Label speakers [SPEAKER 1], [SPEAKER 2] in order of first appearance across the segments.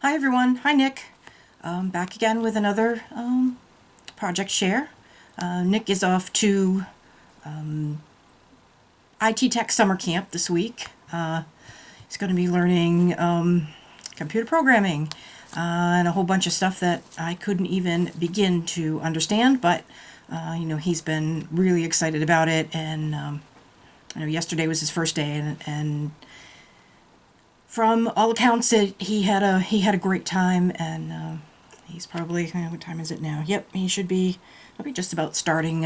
[SPEAKER 1] Hi everyone, hi Nick. Back again with another project share. Nick is off to IT Tech Summer Camp this week. He's going to be learning computer programming and a whole bunch of stuff that I couldn't even begin to understand, but he's been really excited about it, and yesterday was his first day, and from all accounts, he had a great time, and he's probably what time is it now? Yep, he'll be just about starting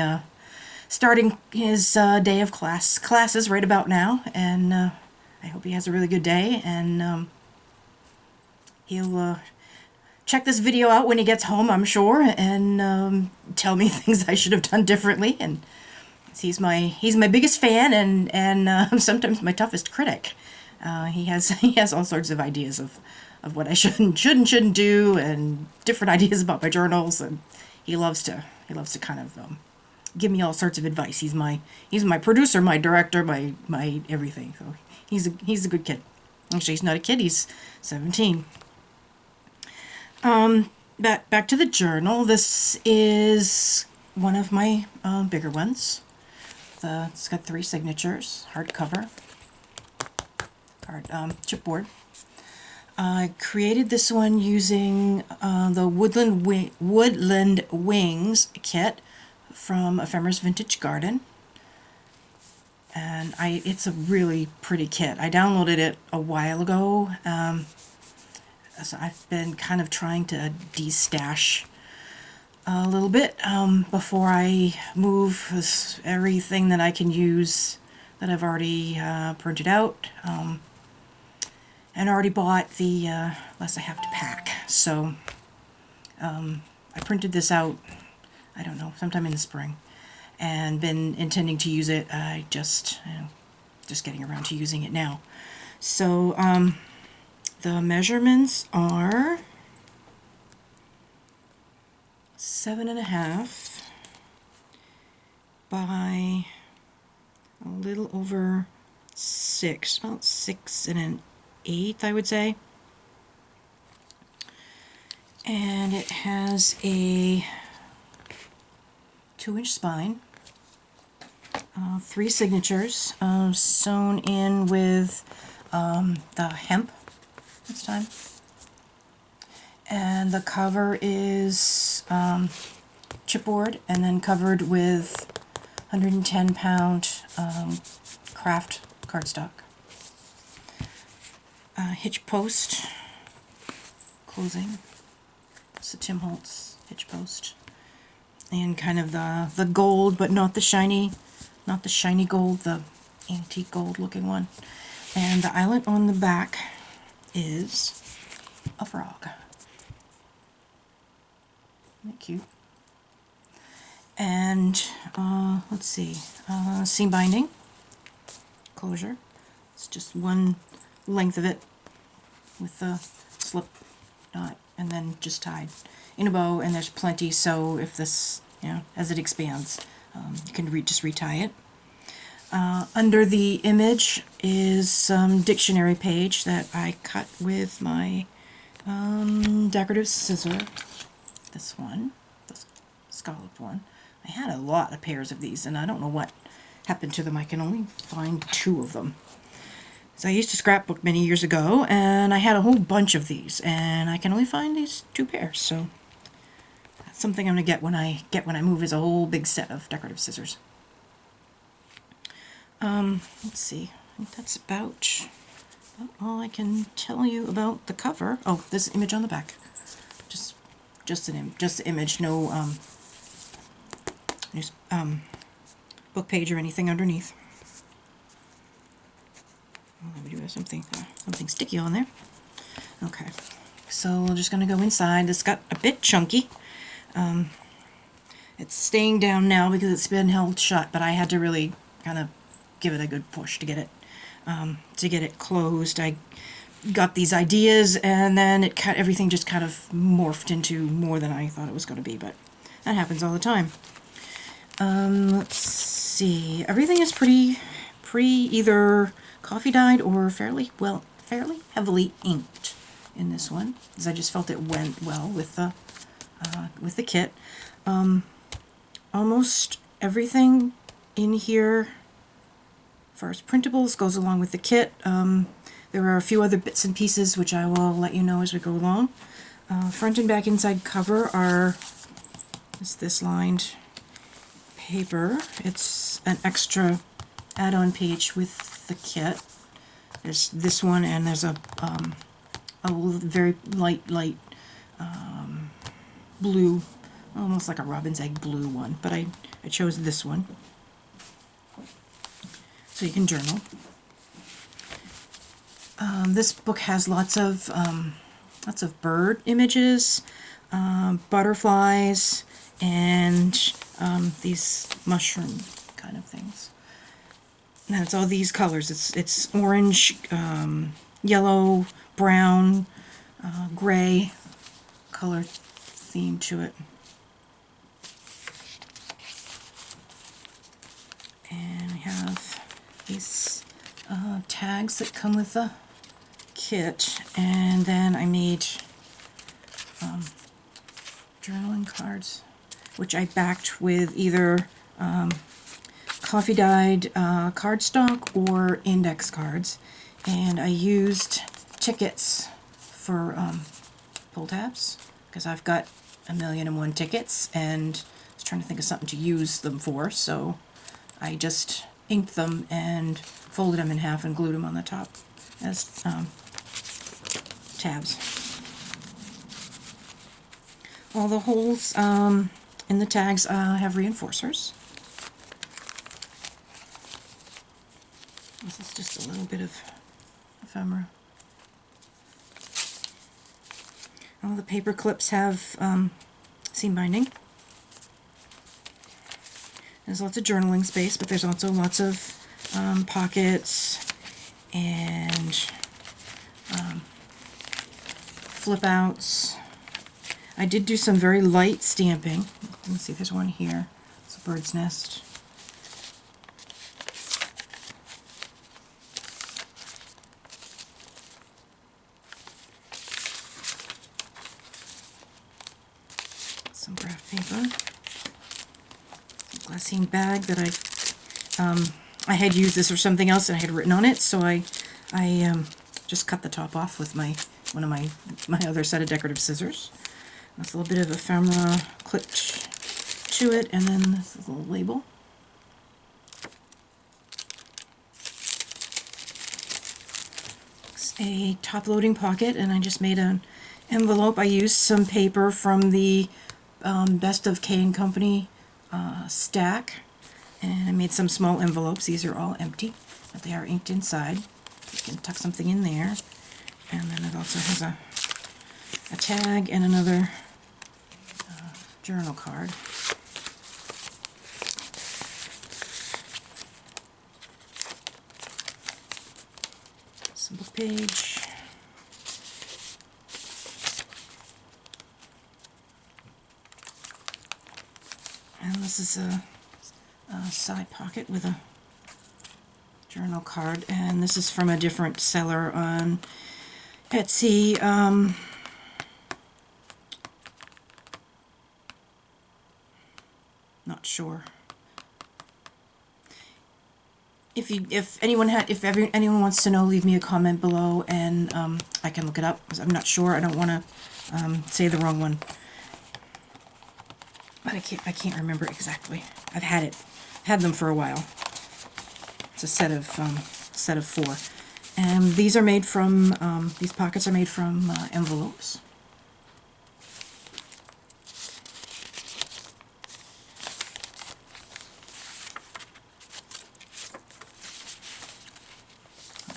[SPEAKER 1] his day of classes right about now, and I hope he has a really good day, and he'll check this video out when he gets home, I'm sure, and tell me things I should have done differently. And he's my biggest fan, and sometimes my toughest critic. He has all sorts of ideas of what I shouldn't do, and different ideas about my journals, and he loves to kind of give me all sorts of advice. He's my producer, my director, my everything. So he's a good kid. Actually, he's not a kid. He's 17. Back to the journal. This is one of my bigger ones. It's got 3 signatures, hardcover, chipboard. I created this one using the Woodland Wings kit from Ephemeris Vintage Garden, and it's a really pretty kit. I downloaded it a while ago, so I've been kind of trying to de-stash a little bit before I move everything that I can use that I've already printed out, and already bought the less I have to pack. So I printed this out, I don't know, sometime in the spring, and been intending to use it. I just getting around to using it now. So the measurements are 7.5 by a little over 6, about 6 1/8, I would say. And it has a 2-inch spine, 3 signatures sewn in with the hemp this time. And the cover is chipboard, and then covered with 110-pound craft cardstock. Hitch post closing. It's the Tim Holtz hitch post, and kind of the gold, but not the shiny gold, the antique gold looking one. And the eyelet on the back is a frog. Isn't that cute? And let's see, seam binding closure. It's just one length of it with the slip knot, and then just tied in a bow. And there's plenty, so if this, as it expands, you can just retie it. Under the image is some dictionary page that I cut with my decorative scissor. This one, the scalloped one. I had a lot of pairs of these, and I don't know what happened to them. I can only find 2 of them. So I used to scrapbook many years ago, and I had a whole bunch of these, and I can only find these 2 pairs. So that's something I'm gonna get when I move, is a whole big set of decorative scissors. Let's see. I think that's about all I can tell you about the cover. Oh, this image on the back. Just the image. No book page or anything underneath. Oh, we do have something sticky on there. Okay, so we're just going to go inside. This got a bit chunky. It's staying down now because it's been held shut, but I had to really kind of give it a good push to get it closed. I got these ideas, and then everything just kind of morphed into more than I thought it was going to be, but that happens all the time. Let's see. Everything is pretty either coffee dyed or fairly heavily inked. in this one, because I just felt it went well with the kit. Almost everything in here, as far as printables, goes along with the kit. There are a few other bits and pieces which I will let you know as we go along. Front and back inside cover are this lined paper. It's an extra add-on page with the kit. There's this one, and there's a very light blue, almost like a robin's egg blue one, but I chose this one so you can journal. This book has lots of bird images, butterflies, and these mushroom kind of things. And it's all these colors. It's orange, yellow, brown, gray color theme to it. And we have these tags that come with the kit, and then I made journaling cards, which I backed with either coffee dyed cardstock or index cards, and I used tickets for pull tabs because I've got 1,000,001 tickets and I was trying to think of something to use them for, so I just inked them and folded them in half and glued them on the top as tabs. All the holes in the tags have reinforcers. This is just a little bit of ephemera. All the paper clips have seam binding. There's lots of journaling space, but there's also lots of pockets and flip outs. I did do some very light stamping. Let me see if there's one here. It's a bird's nest. Some graph paper. Glassine bag that I had used this or something else and I had written on it, so I just cut the top off with one of my other set of decorative scissors. That's a little bit of ephemera clipped to it, and then this little label. It's a top-loading pocket, and I just made an envelope. I used some paper from the Best of K & Company stack, and I made some small envelopes. These are all empty, but they are inked inside. You can tuck something in there, and then it also has a tag and another journal card. Some book page. And this is a side pocket with a journal card, and this is from a different seller on Etsy. Not sure. If anyone wants to know, leave me a comment below, and I can look it up, because I'm not sure. I don't want to say the wrong one. But I can't remember exactly. I've had them for a while. It's a set of 4, and these are made from these pockets are made from envelopes.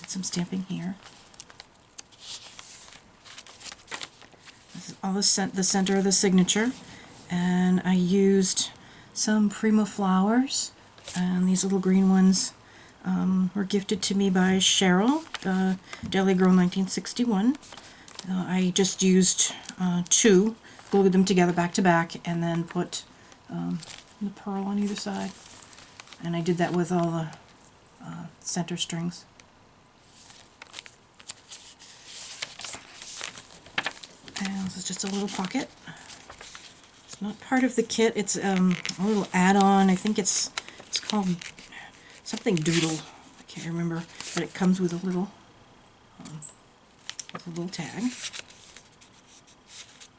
[SPEAKER 1] Some stamping here. This is all the center of the signature, and I used some Prima flowers, and these little green ones were gifted to me by Cheryl, Deli Girl 1961. I just used 2, glued them together back to back, and then put the pearl on either side, and I did that with all the center strings. And this is just a little pocket. It's not part of the kit. It's a little add-on. I think it's called something Doodle. I can't remember, but it comes with a little tag.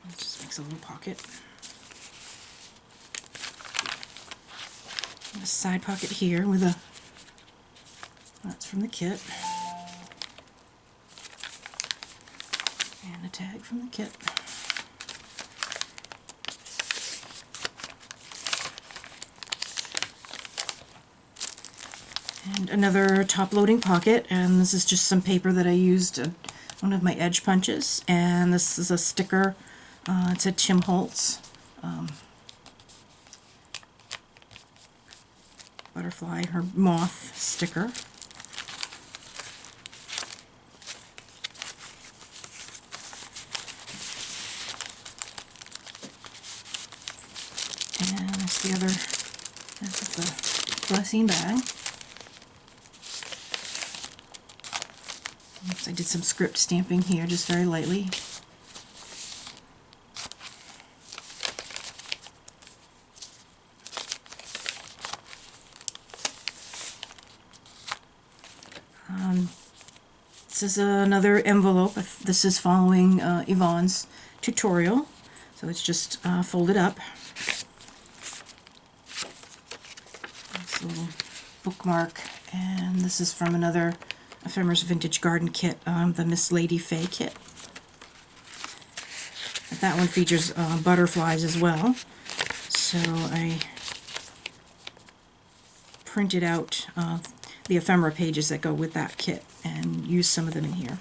[SPEAKER 1] It just makes a little pocket. And a side pocket here with a, that's from the kit. And a tag from the kit. And another top-loading pocket, and this is just some paper that I used on one of my edge punches, and this is a sticker. It's a Tim Holtz butterfly or moth sticker. And that's the other, this is the blessing bag. Oops, I did some script stamping here, just very lightly. This is another envelope. This is following Yvonne's tutorial, so it's just folded up. This little bookmark, and this is from another Ephemeris Vintage Garden kit, the Miss Lady Fay kit. That one features butterflies as well, so I printed out the ephemera pages that go with that kit and use some of them in here.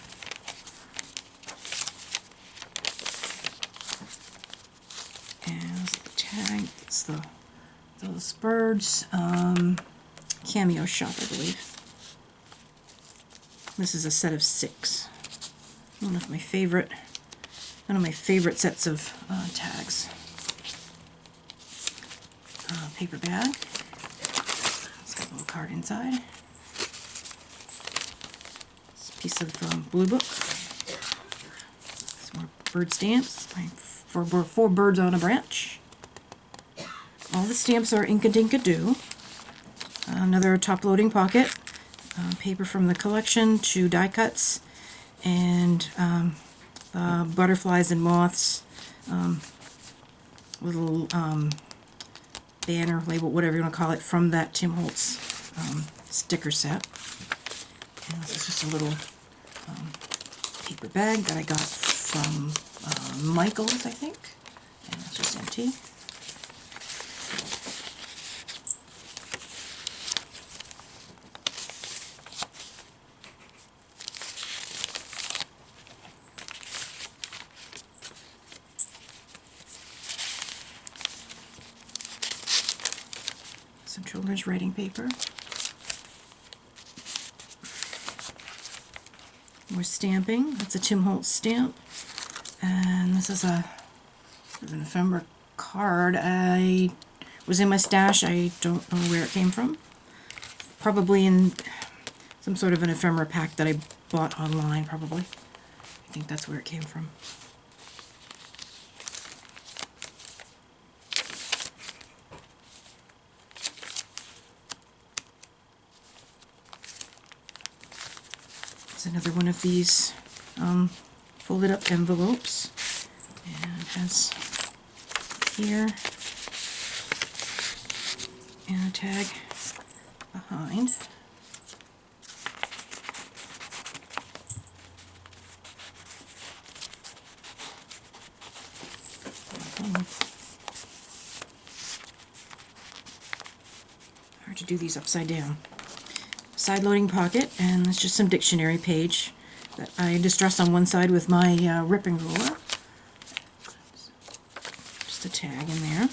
[SPEAKER 1] And the tag, it's those birds, Cameo Shop, I believe. This is a set of 6. One of my favorite sets of tags. Paper bag. It's got a little card inside. Piece of blue book. Some more bird stamps for 4 birds on a branch. All the stamps are Inka-Dinka-Doo. Another top-loading pocket. Paper from the collection, 2 die cuts, and butterflies and moths. Little banner, label, whatever you want to call it, from that Tim Holtz sticker set. And this is just a little paper bag that I got from Michael's, I think. And it's just empty. Some children's writing paper. More stamping. That's a Tim Holtz stamp. And this is an ephemera card. I was in my stash. I don't know where it came from. Probably in some sort of an ephemera pack that I bought online, probably. I think that's where it came from. It's another one of these folded up envelopes, and it has here and a tag behind. Hard to do these upside down. Side loading pocket, and it's just some dictionary page that I distressed on one side with my ripping ruler. Just a tag in there.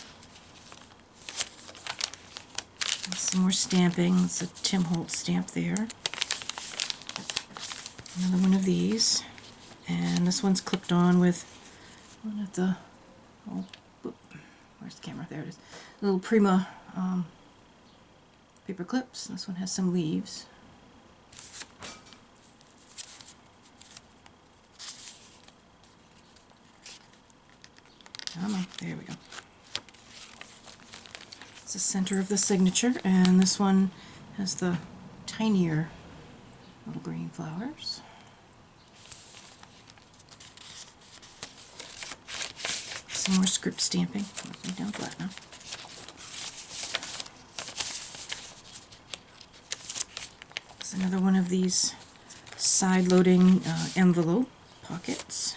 [SPEAKER 1] And some more stamping. It's a Tim Holtz stamp there. Another one of these, and this one's clipped on with one of the, oh, where's the camera? There it is. Little Prima paper clips. This one has some leaves. Come on, there we go. It's the center of the signature, and this one has the tinier little green flowers. Some more script stamping. Lay down flat now. It's another one of these side-loading envelope pockets.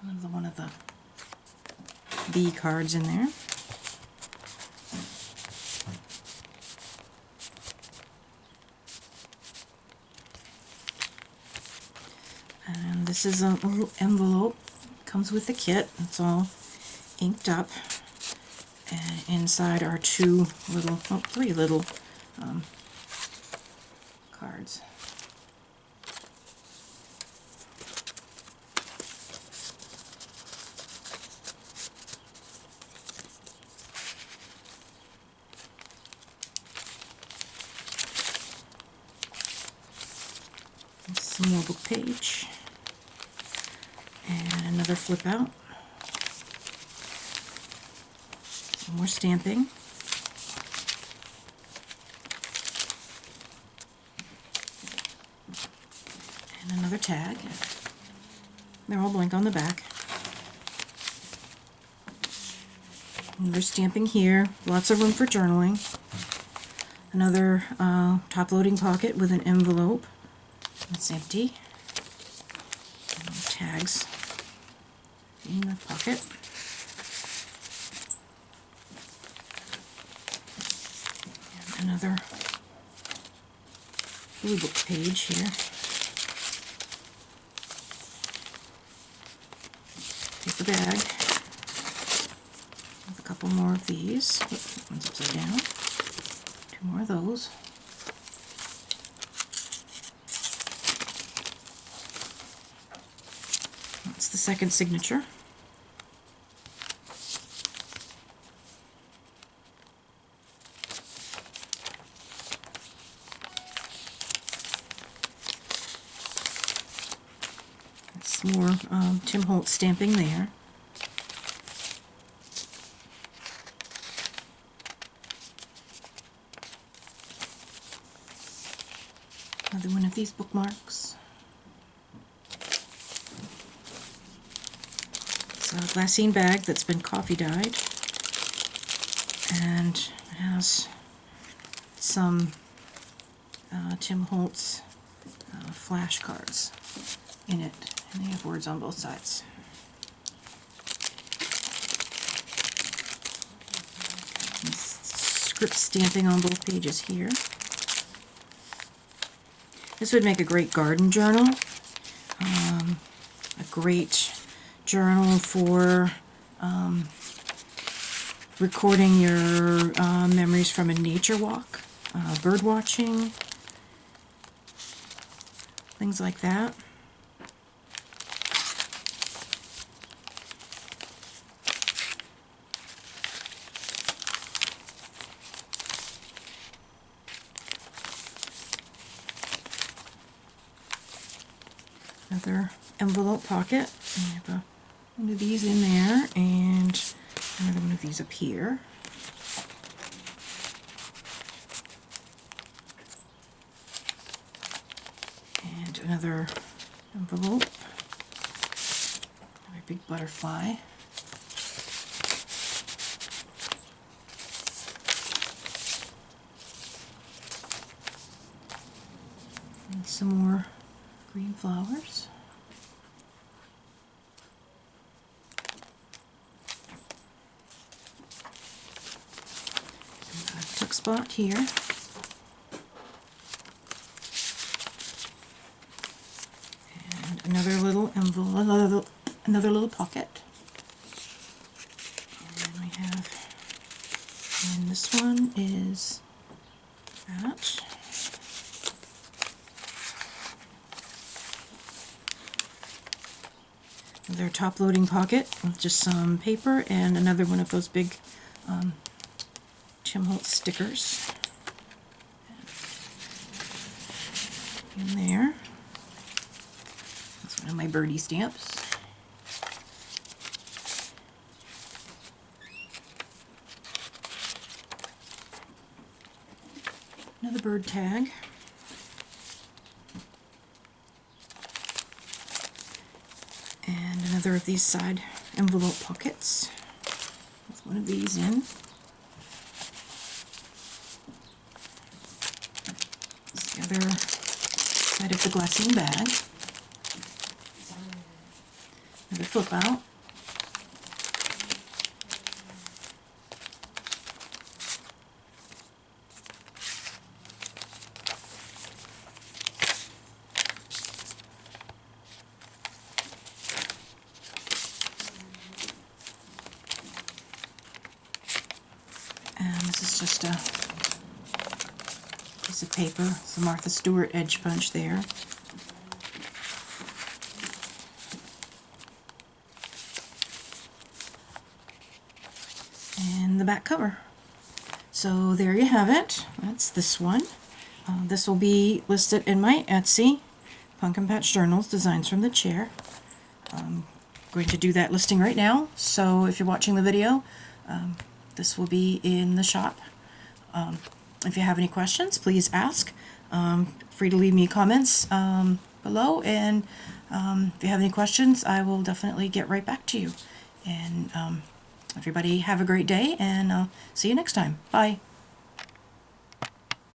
[SPEAKER 1] Another one of the B cards in there. And this is a little envelope. Comes with the kit. It's all inked up. And inside are three little cards. Some more book page. And another flip out. Some more stamping. And another tag. They're all blank on the back. Another stamping here. Lots of room for journaling. Another top-loading pocket with an envelope. It's empty. Tags in the pocket. And another blue book page here. Paper bag. With a couple more of these. Oops, one's upside down. Two more of those. That's the second signature. It's more Tim Holtz stamping there. Another one of these bookmarks. It's a glassine bag that's been coffee dyed and has some Tim Holtz flashcards in it, and they have words on both sides. And script stamping on both pages here. This would make a great garden journal, a great journal for recording your memories from a nature walk, bird watching, things like that. Another envelope pocket. I have one of these in there and another one of these up here. And another envelope. A big butterfly. And some more green flowers. Tuck spot here. And another little envelope, another little pocket. And we have, and this one is that. Another top-loading pocket with just some paper and another one of those big Tim Holtz stickers in there. That's one of my birdie stamps. Another bird tag. And another of these side envelope pockets with one of these in. This is the other side of the glassine bag. Another flip out. And this is just a piece of paper, some Martha Stewart edge punch there. And the back cover. So there you have it. That's this one. This will be listed in my Etsy, Pumpkin Patch Journals, Designs from the Chair. I'm going to do that listing right now, so if you're watching the video, this will be in the shop. If you have any questions, please ask. Free to leave me comments below, and if you have any questions, I will definitely get right back to you. And everybody have a great day, and see you next time. Bye.